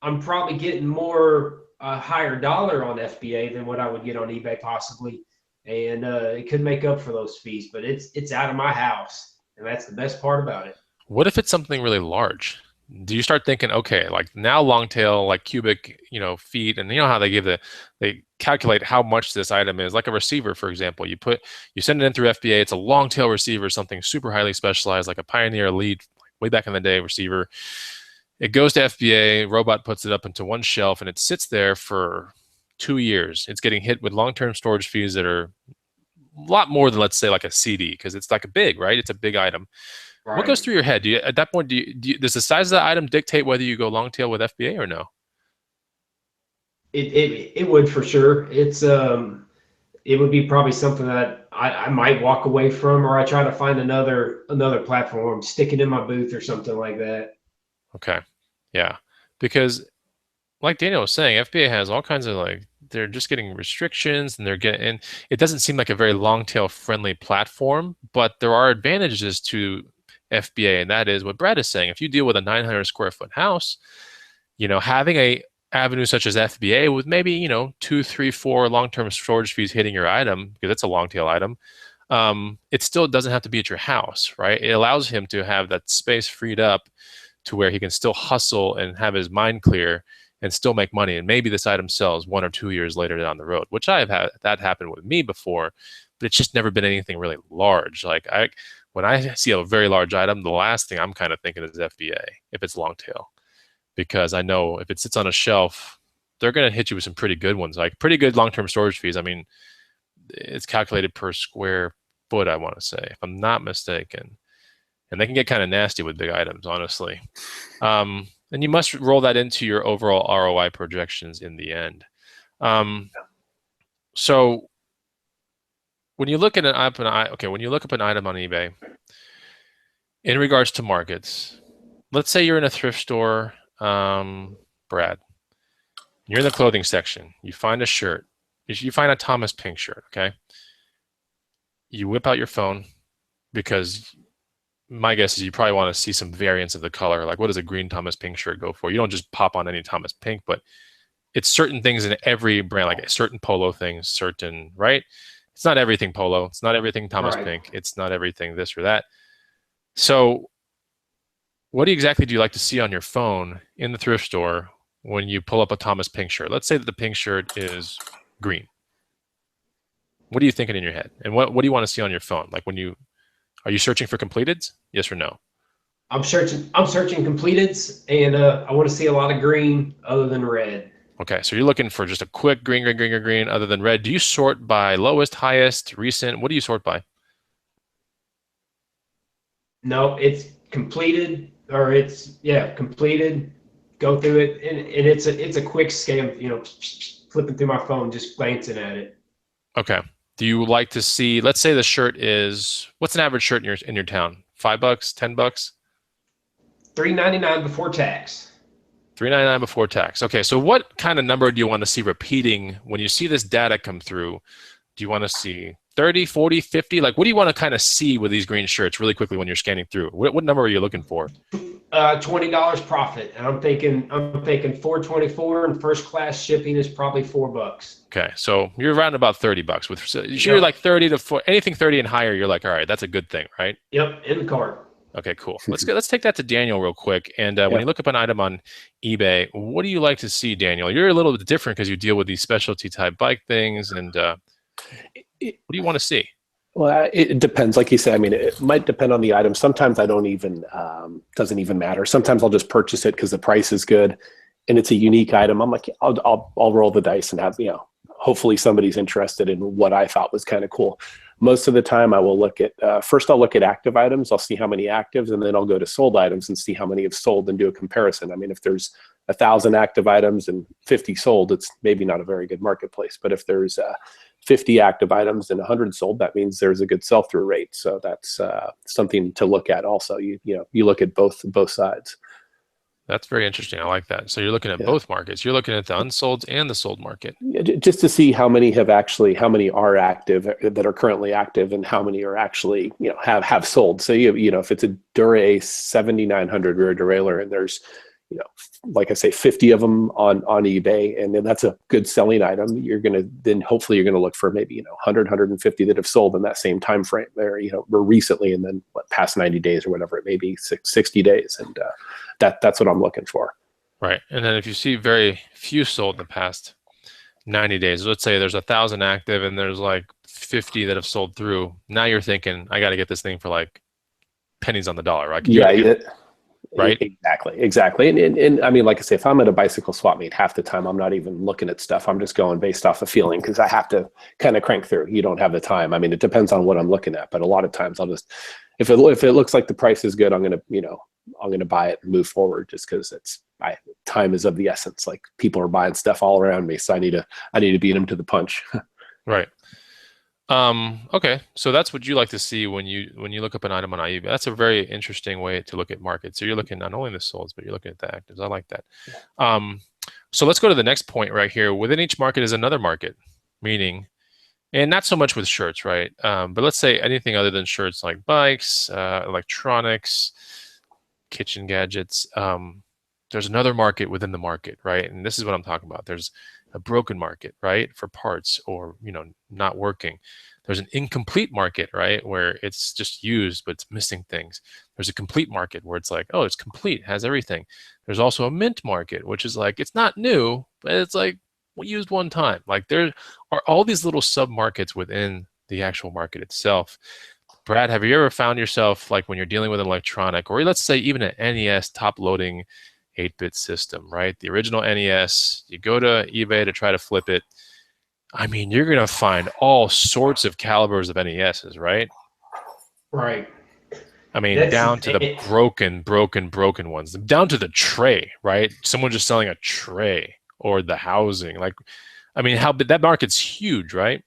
I'm probably getting more higher dollar on FBA than what I would get on eBay possibly, and it could make up for those fees. But it's out of my house, and that's the best part about it. What if it's something really large? Do you start thinking, okay, like now long tail, like cubic, feet, and how they calculate how much this item is, like a receiver, for example. You send it in through FBA, it's a long tail receiver, something super highly specialized, like a Pioneer Elite, way back in the day receiver. It goes to FBA, robot puts it up into one shelf, and it sits there for 2 years. It's getting hit with long-term storage fees that are a lot more than, let's say, like a CD, because it's like right? It's a big item. Right. What goes through your head? At that point, does the size of the item dictate whether you go long tail with FBA or no? It would for sure. It would be probably something that I might walk away from, or I try to find another platform, stick it in my booth or something like that. Okay, yeah, because like Daniel was saying, FBA has all kinds of they're just getting restrictions, and and it doesn't seem like a very long tail friendly platform, but there are advantages to FBA, and that is what Brad is saying. If you deal with a 900 square foot house, having a avenue such as FBA with maybe 2, 3, 4 long-term storage fees hitting your item, because it's a long tail item, it still doesn't have to be at your house, right? It allows him to have that space freed up to where he can still hustle and have his mind clear and still make money. And maybe this item sells 1 or 2 years later down the road, which I have had that happen with me before, but it's just never been anything really large. When I see a very large item, the last thing I'm kind of thinking is FBA if it's long tail. because I know if it sits on a shelf, they're going to hit you with some pretty good ones, like pretty good long-term storage fees. I mean, it's calculated per square foot, I want to say, if I'm not mistaken. And they can get kind of nasty with big items, honestly. And you must roll that into your overall ROI projections in the end. So when you look at when you look up an item on eBay, in regards to markets, let's say you're in a thrift store, Brad. You're in the clothing section. You find a shirt. You find a Thomas Pink shirt, okay? You whip out your phone because my guess is you probably want to see some variance of the color. Like, what does a green Thomas Pink shirt go for? You don't just pop on any Thomas Pink, but it's certain things in every brand, like certain polo things, certain, right? It's not everything polo. It's not everything Thomas Pink. It's not everything this or that. So what exactly do you like to see on your phone in the thrift store when you pull up a Thomas Pink shirt? Let's say that the pink shirt is green. What are you thinking in your head? And what do you want to see on your phone? Like are you searching for completeds? Yes or no? I'm searching completeds, and I want to see a lot of green other than red. Okay, so you're looking for just a quick green other than red. Do you sort by lowest, highest, recent? What do you sort by? No, it's completed, or completed. Go through it, and it's a quick scan. Flipping through my phone, just glancing at it. Okay. Do you like to see? Let's say the shirt is, what's an average shirt in your town? $5, $10? $3.99 before tax. $3.99 before tax. Okay, so what kind of number do you want to see repeating when you see this data come through? Do you want to see 30, 40, 50? Like, what do you want to kind of see with these green shirts really quickly when you're scanning through? What number are you looking for? $20 profit. And I'm thinking $4.24, and first class shipping is probably $4. Okay, so you're around about $30 you're like 30 to anything 30 and higher. You're like, all right, that's a good thing, right? Yep, in the cart. Okay, cool. Let's take that to Daniel real quick. And when you look up an item on eBay, what do you like to see, Daniel? You're a little bit different because you deal with these specialty type bike things. And what do you want to see? Well, it depends. Like you said, I mean, it might depend on the item. Sometimes I don't even, doesn't even matter. Sometimes I'll just purchase it because the price is good and it's a unique item. I'm like, I'll roll the dice and have, hopefully somebody's interested in what I thought was kind of cool. Most of the time I will look at, first I'll look at active items. I'll see how many actives, and then I'll go to sold items and see how many have sold and do a comparison. I mean, if there's 1,000 active items and 50 sold, it's maybe not a very good marketplace. But if there's 50 active items and 100 sold, that means there's a good sell-through rate. So that's something to look at also. You look at both sides. That's very interesting. I like that. So you're looking at both markets. You're looking at the unsold and the sold market. Yeah, just to see how many are active, that are currently active, and how many are actually, have sold. So if it's a Dura-Ace 7900 rear derailleur and there's, like I say, 50 of them on eBay, and then that's a good selling item, hopefully you're going to look for maybe, 100, 150 that have sold in that same time frame there, or recently, and then past 90 days or whatever it may be, 60 days. And that's what I'm looking for. Right. And then if you see very few sold in the past 90 days, let's say there's 1,000 active and there's like 50 that have sold through. Now you're thinking, I got to get this thing for like pennies on the dollar, right? Right. Exactly. And I mean, like I say, if I'm at a bicycle swap meet, half the time I'm not even looking at stuff. I'm just going based off a feeling, because I have to kind of crank through. You don't have the time. I mean, it depends on what I'm looking at, but a lot of times I'll just, if it looks like the price is good, I'm going to buy it and move forward, just because time is of the essence. Like, people are buying stuff all around me, so I need to beat them to the punch. Right. Okay, so that's what you like to see when you look up an item on eBay. That's a very interesting way to look at markets. So you're looking not only at the solds, but you're looking at the actives. I like that. So let's go to the next point right here. Within each market is another market, meaning, and not so much with shirts, right? But let's say anything other than shirts, like bikes, electronics, kitchen gadgets. There's another market within the market, right? And this is what I'm talking about. There's a broken market, right, for parts, or not working. There's an incomplete market, right, where it's just used but it's missing things. There's a complete market where it's like, oh, it's complete, has everything. There's also a mint market, which is like, it's not new, but it's like used one time. Like, there are all these little sub markets within the actual market itself. Brad, have you ever found yourself, like, when you're dealing with an electronic, or let's say even an NES top loading 8-bit system, right? The original NES, you go to eBay to try to flip it. I mean, you're going to find all sorts of calibers of NESs, right? Right. I mean, down to the broken ones, down to the tray, right? Someone just selling a tray or the housing. Like, I mean, that market's huge, right?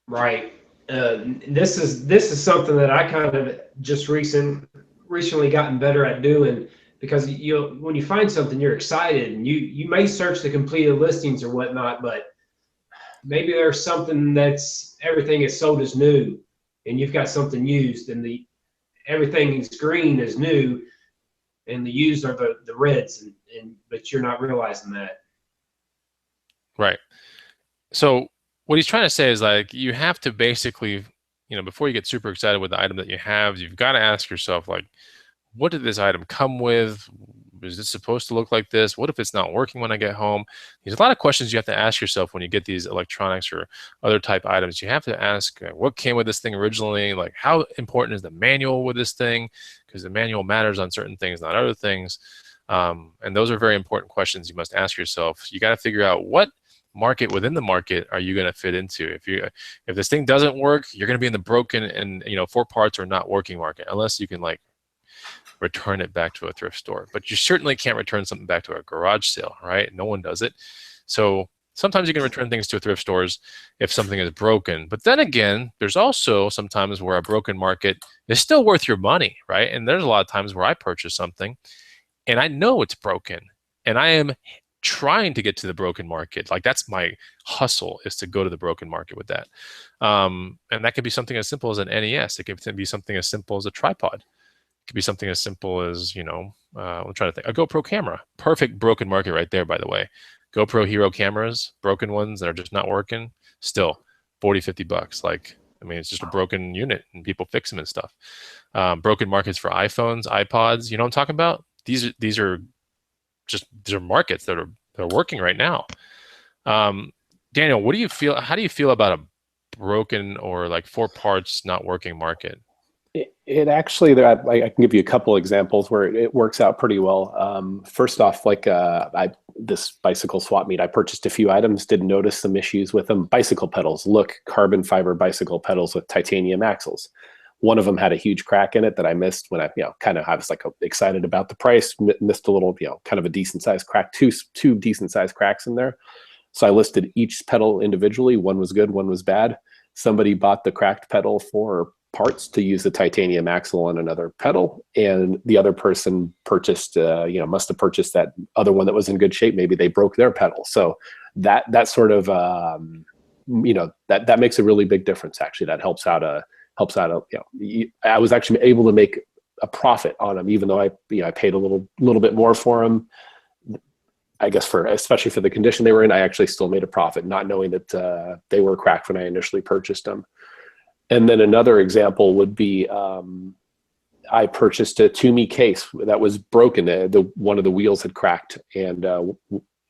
Right. This is something that I kind of just recently gotten better at doing, because when you find something, you're excited, and you may search the completed listings or whatnot, but maybe there's something that's everything is sold as new, and you've got something used, and everything is green is new, and the used are the reds, but you're not realizing that. Right. So what he's trying to say is, like, you have to basically, before you get super excited with the item that you have, you've got to ask yourself, like, what did this item come with? Is this supposed to look like this? What if it's not working when I get home? There's a lot of questions you have to ask yourself when you get these electronics or other type items. You have to ask, what came with this thing originally? Like, how important is the manual with this thing? Because the manual matters on certain things, not other things. And those are very important questions you must ask yourself. You got to figure out what market within the market are you going to fit into. If this thing doesn't work, you're going to be in the broken and 4 parts or not working market, unless you can, like, return it back to a thrift store. But you certainly can't return something back to a garage sale, right? No one does it. So sometimes you can return things to thrift stores if something is broken. But then again, there's also sometimes where a broken market is still worth your money, right? And there's a lot of times where I purchase something and I know it's broken, and I am trying to get to the broken market. Like, that's my hustle, is to go to the broken market with that. And that could be something as simple as an NES. It could be something as simple as a tripod. It could be something as simple as, I'm trying to think, a GoPro camera. Perfect broken market right there, by the way. GoPro Hero cameras, broken ones that are just not working, still $40-50. Like, I mean, it's just a broken unit and people fix them and stuff. Broken markets for iPhones, iPods, you know what I'm talking about? These are markets that are working right now. Daniel, what do you feel? How do you feel about a broken or like 4 parts not working market? It actually, I can give you a couple examples where it works out pretty well. First off, like this bicycle swap meet, I purchased a few items, did notice some issues with them. Bicycle pedals, carbon fiber bicycle pedals with titanium axles. One of them had a huge crack in it that I missed when I was like excited about the price, missed a little, kind of a decent sized crack, two decent sized cracks in there. So I listed each pedal individually. One was good, one was bad. Somebody bought the cracked pedal for parts to use the titanium axle on another pedal, and the other person purchased, must have purchased that other one that was in good shape. Maybe they broke their pedal. So that sort of, that makes a really big difference. Actually, that helps out. I was actually able to make a profit on them, even though I paid a little bit more for them. I guess especially for the condition they were in, I actually still made a profit, not knowing that they were cracked when I initially purchased them. And then another example would be, I purchased a Toomey case that was broken. One of the wheels had cracked, and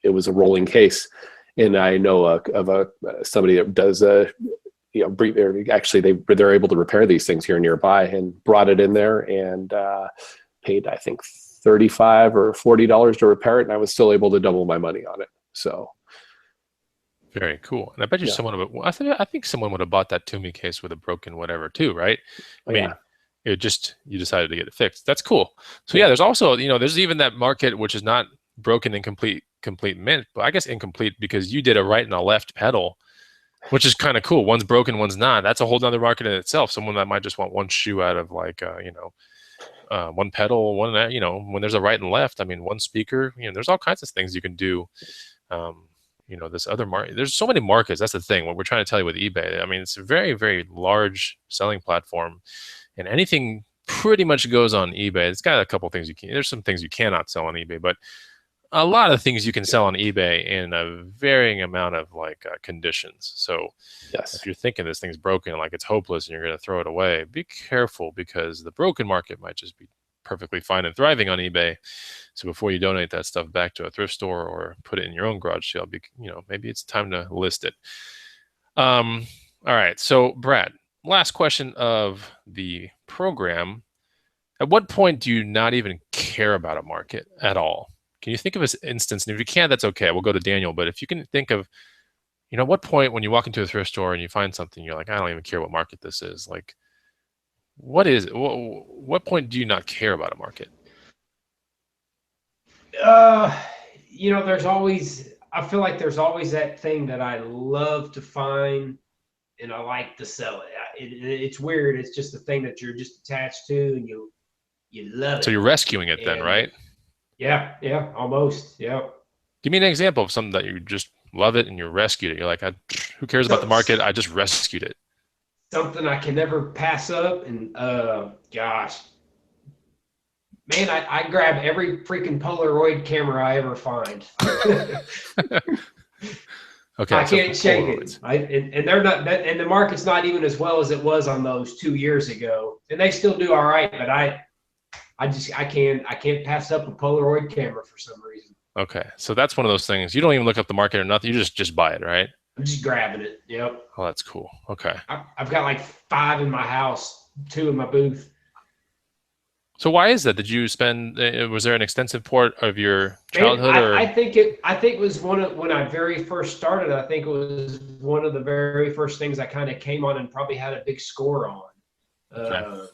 it was a rolling case. And I know of somebody that does actually they're able to repair these things here nearby, and brought it in there and paid, I think, $35 or $40 to repair it, and I was still able to double my money on it. So. Very cool. And I bet you I think someone would have bought that Toomey case with a broken whatever too, right? I mean, you decided to get it fixed. That's cool. So yeah, there's also, there's even that market which is not broken and complete mint, but I guess incomplete because you did a right and a left pedal, which is kind of cool. One's broken, one's not. That's a whole nother market in itself. Someone that might just want one shoe out of like, one pedal, one, when there's a right and left, I mean, one speaker, there's all kinds of things you can do. This other market, there's so many markets. That's the thing. What we're trying to tell you with eBay, I mean, it's a very, very large selling platform, and anything pretty much goes on eBay. It's got a couple things there's some things you cannot sell on eBay, but a lot of things you can sell on eBay in a varying amount of conditions. So yes, if you're thinking this thing's broken, like it's hopeless and you're going to throw it away, be careful, because the broken market might just be perfectly fine and thriving on eBay. So before you donate that stuff back to a thrift store or put it in your own garage sale, maybe it's time to list it. All right. So Brad, last question of the program. At what point do you not even care about a market at all? Can you think of an instance? And if you can't, that's okay. We'll go to Daniel. But if you can think of, what point when you walk into a thrift store and you find something, you're like, I don't even care what market this is. Like, what is it? What point do you not care about a market? There's always, I feel like there's always that thing that I love to find and I like to sell it. It's weird. It's just a thing that you're just attached to and you love it. So you're rescuing it then, right? Yeah, almost. Yeah. Give me an example of something that you just love it and you rescued it. You're like, who cares about the market? I just rescued it. Something I can never pass up. And gosh, man, I grab every freaking Polaroid camera I ever find. Okay, I can't shake it. And they're not, and the market's not even as well as it was on those 2 years ago. And they still do all right, but I can't pass up a Polaroid camera for some reason. Okay, so that's one of those things. You don't even look up the market or nothing. You just buy it, right? I'm just grabbing it. Yep. Oh, that's cool. Okay. I've got like 5 in my house, 2 in my booth. So why is that? Did you spend? Was there an extensive part of your childhood? I think it was when I very first started. I think it was one of the very first things I kind of came on and probably had a big score on. Okay.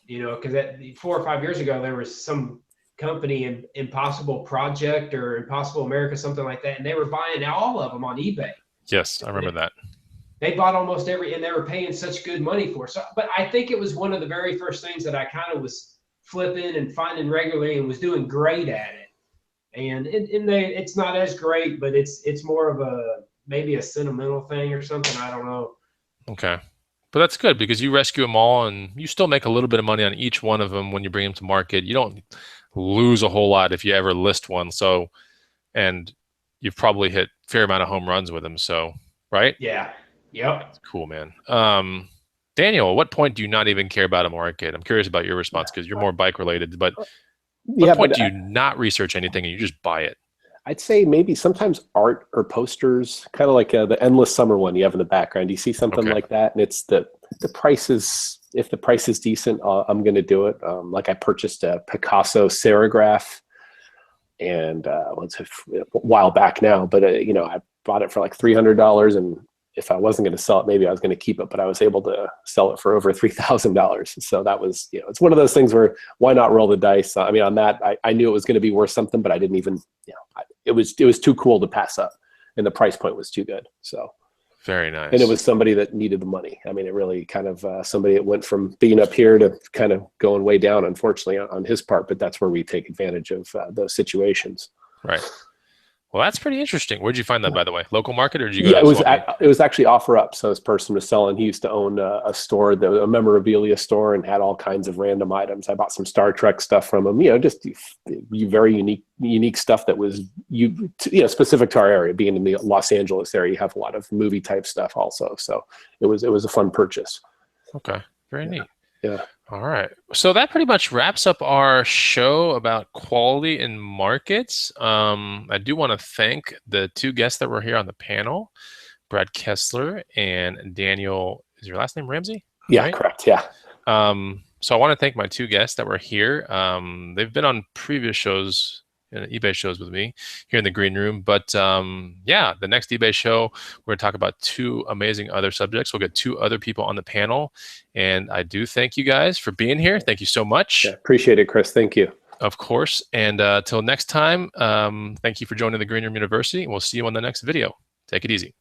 Because 4 or 5 years ago there was some company, Impossible Project or Impossible America, something like that, and they were buying all of them on eBay. Yes, I remember that. They bought almost every, and they were paying such good money for it. So, but I think it was one of the very first things that I kind of was flipping and finding regularly and was doing great at it. And it's not as great, but it's more of maybe a sentimental thing or something. I don't know. Okay. But that's good because you rescue them all and you still make a little bit of money on each one of them when you bring them to market. You don't lose a whole lot if you ever list one. So, and you've probably hit a fair amount of home runs with them. So, right? Yeah. Yep. That's cool, man. Daniel, at what point do you not even care about a market? I'm curious about your response because you're more bike related, but what point do you not research anything and you just buy it? I'd say maybe sometimes art or posters, kind of like the Endless Summer one you have in the background. You see something like that, and it's the price is, if the price is decent, I'm going to do it. Like I purchased a Picasso Serigraph, and it's a while back now, but I bought it for like $300, and if I wasn't going to sell it, maybe I was going to keep it, but I was able to sell it for over $3,000. So that was, it's one of those things where why not roll the dice? I mean, on that, I knew it was going to be worth something, but I didn't even, it was too cool to pass up, and the price point was too good. So very nice. And it was somebody that needed the money. I mean, it really kind of somebody that went from being up here to kind of going way down, unfortunately, on his part. But that's where we take advantage of those situations. Right. Well, that's pretty interesting. Where'd you find that, by the way? Local market, or did you go? Yeah, it was actually OfferUp. So this person was selling. He used to own a store, a memorabilia store, and had all kinds of random items. I bought some Star Trek stuff from him. Just very unique stuff that was specific to our area. Being in the Los Angeles area, you have a lot of movie type stuff also. So it was a fun purchase. Okay, very neat. Yeah. All right. So that pretty much wraps up our show about quality in markets. I do want to thank the 2 guests that were here on the panel, Brad Kessler and Daniel. Is your last name Ramsey? Yeah, right? Correct. Yeah. So I want to thank my 2 guests that were here. They've been on previous shows, eBay shows with me here in the green room. But the next eBay show, we're going to talk about 2 amazing other subjects. We'll get 2 other people on the panel. And I do thank you guys for being here. Thank you so much. Yeah, appreciate it, Chris. Thank you. Of course. And till next time, thank you for joining the Green Room University. And we'll see you on the next video. Take it easy.